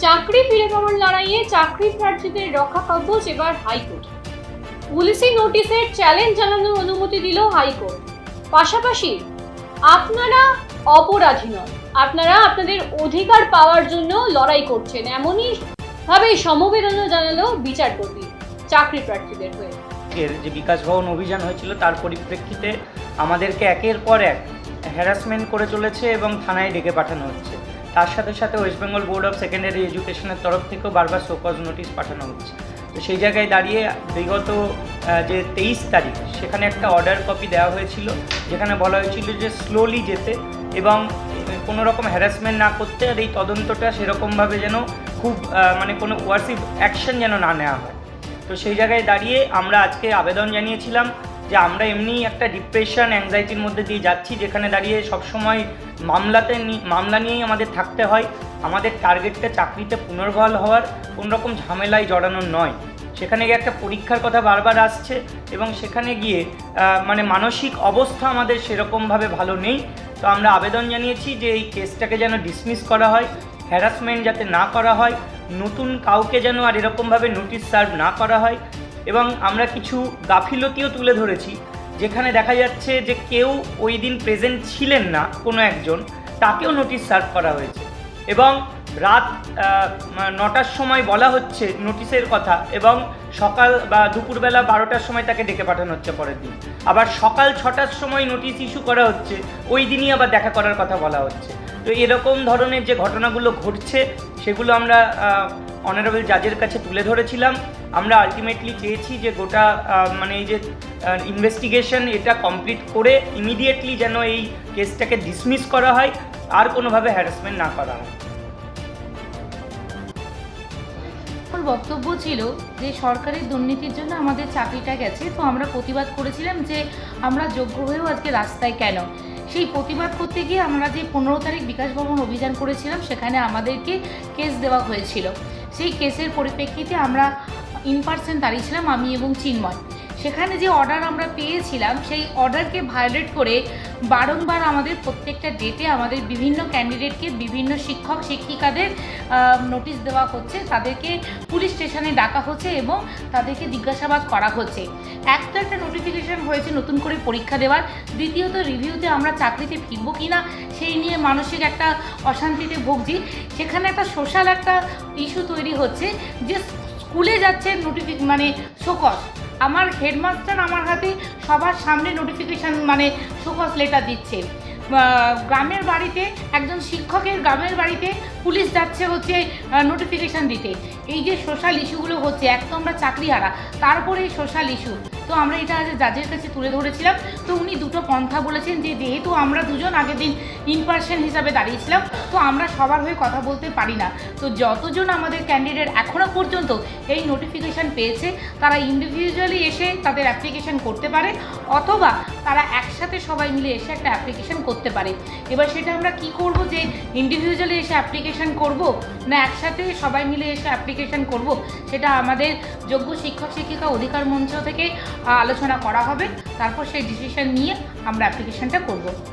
চাকরি ফিরে পাওয়ার লড়াইয়ে চাকরি প্রার্থীদের রক্ষা কবচ এবার হাইকোর্ট। পুলিশি নোটিশের চ্যালেঞ্জ জানানোর অনুমতি দিল হাইকোর্ট। পাশাপাশি আপনারা অপরাধী নন, আপনারা আপনাদের অধিকার পাওয়ার জন্য লড়াই করছেন, এমনই ভাবে সমবেদনা জানালো বিচারপতি চাকরি প্রার্থীদের হয়ে। যে বিকাশ ভবন অভিযান হয়েছিল তার পরিপ্রেক্ষিতে আমাদেরকে একের পর এক হ্যারাসমেন্ট করে চলেছে এবং থানায় ডেকে পাঠানো হচ্ছে। তার সাথে সাথে West Bengal board of secondary এডুকেশনের তরফ থেকেও বারবার শোকজ নোটিশ পাঠানো হচ্ছে। তো সেই জায়গায় দাঁড়িয়ে বিগত যে 23 তারিখ সেখানে একটা অর্ডার কপি দেওয়া হয়েছিল, যেখানে বলা হয়েছিল যে স্লোলি যেতে এবং কোনো রকম হ্যারাসমেন্ট না করতে, আর এই তদন্তটা সেরকমভাবে যেন খুব কোনো কোয়ার্সিভ অ্যাকশন যেন না নেওয়া হয়। তো সেই জায়গায় দাঁড়িয়ে আমরা আজকে আবেদন জানিয়েছিলাম যে আমরা এমনি একটা ডিপ্রেশন অ্যাংজাইটির মধ্যে দিয়ে যাচ্ছি, যেখানে দাঁড়িয়ে সবসময় মামলা নিয়েই আমাদের থাকতে হয়। আমাদের টার্গেটটা চাকরিতে পুনর্বহাল হওয়ার, কোনোরকম ঝামেলায় জড়ানোর নয়। সেখানে গিয়ে একটা পরীক্ষার কথা বারবার আসছে এবং সেখানে গিয়ে মানসিক অবস্থা আমাদের সেরকমভাবে ভালো নেই। তো আমরা আবেদন জানিয়েছি যে এই কেসটাকে যেন ডিসমিস করা হয়, হ্যারাসমেন্ট যাতে না করা হয়, নতুন কাউকে যেন আর এরকমভাবে নোটিশ সার্ভ না করা হয়। এবং আমরা কিছু গাফিলতিও তুলে ধরেছি, যেখানে দেখা যাচ্ছে যে কেউ ওই দিন প্রেজেন্ট ছিলেন না, কোনো একজন, তাকেও নোটিশ সার্ভ করা হয়েছে এবং রাত 9টার সময় বলা হচ্ছে নোটিশের কথা এবং সকাল বা দুপুরবেলা 12টার সময় তাকে ডেকে পাঠানো হচ্ছে পরের দিন। আবার সকাল 6টার সময় নোটিশ ইস্যু করা হচ্ছে, ওই দিনই আবার দেখা করার কথা বলা হচ্ছে। তো এরকম ধরনের যে ঘটনাগুলো ঘটছে সেগুলো আমরা অনারেবল জাজের কাছে তুলে ধরেছিলাম। আমরা আলটিমেটলি চেয়েছি যে গোটা এই যে ইনভেস্টিগেশন এটা কমপ্লিট করে ইমিডিয়েটলি যেন এই কেসটাকে ডিসমিস করা হয়, আর কোনোভাবে হ্যারাসমেন্ট না করা হয়। বক্তব্য ছিল যে সরকারি দুর্নীতির জন্য আমাদের চাকরিটা গেছে, তো আমরা প্রতিবাদ করেছিলাম যে আমরা যোগ্য হয়েও আজকে রাস্তায় কেন। সেই প্রতিবাদ করতে গিয়ে আমরা যে 15 তারিখ বিকাশ ভবন অভিযান করেছিলাম, সেখানে আমাদেরকে কেস দেওয়া হয়েছিল। সেই কেসের পরিপ্রেক্ষিতে আমরা ইন পার্সন দাঁড়িয়েছিলাম, আমি এবং চিন্ময়। সেখানে যে অর্ডার আমরা পেয়েছিলাম, সেই অর্ডারকে ভায়োলেট করে বারংবার আমাদের প্রত্যেকটা ডেটে আমাদের বিভিন্ন ক্যান্ডিডেটকে, বিভিন্ন শিক্ষক শিক্ষিকাদের নোটিশ দেওয়া হচ্ছে, তাদেরকে পুলিশ স্টেশনে ডাকা হচ্ছে এবং তাদেরকে জিজ্ঞাসাবাদ করা হচ্ছে। একটা নোটিফিকেশান হয়েছে নতুন করে পরীক্ষা দেওয়ার, দ্বিতীয়ত রিভিউতে আমরা চাকরিতে ফিরবো কি না সেই নিয়ে মানসিক একটা অশান্তিতে ভুগছি। সেখানে একটা সোশ্যাল একটা ইস্যু তৈরি হচ্ছে যে স্কুলে যাচ্ছে শোকজ, আমার হেডমাস্টার আমার হাতে সবার সামনে নোটিফিকেশান শোকজ লেটার দিচ্ছে। গ্রামের বাড়িতে একজন শিক্ষকের গ্রামের বাড়িতে পুলিশ যাচ্ছে নোটিফিকেশান দিতে। এই যে সোশ্যাল ইস্যুগুলো হচ্ছে, এক তো আমরা চাকরিহারা, তারপরে এই সোশ্যাল ইস্যু। তো আমরা এটা আজ জাজের কাছে তুলে ধরেছিলাম। তো উনি দুটো পন্থা বলেছেন যে যেহেতু আমরা দুজন আগের দিন ইন পার্সন হিসাবে দাঁড়িয়েছিলাম, তো আমরা সবার হয়ে কথা বলতে পারি না। তো যতজন আমাদের ক্যান্ডিডেট এখনও পর্যন্ত এই নোটিফিকেশান পেয়েছে, তারা ইন্ডিভিজুয়ালি এসে তাদের অ্যাপ্লিকেশান করতে পারে, অথবা তারা একসাথে সবাই মিলে এসে একটা অ্যাপ্লিকেশান করতে পারে। এবার সেটা আমরা কি করব, যে ইন্ডিভিজুয়ালি এসে অ্যাপ্লিকেশান করব না একসাথে সবাই মিলে এসে অ্যাপ্লিকেশান করব, সেটা আমাদের যোগ্য শিক্ষক শিক্ষিকা অধিকার মঞ্চ থেকে আলোচনা করা হবে। তারপর সেই ডিসিশন নিয়ে আমরা অ্যাপ্লিকেশানটা করব।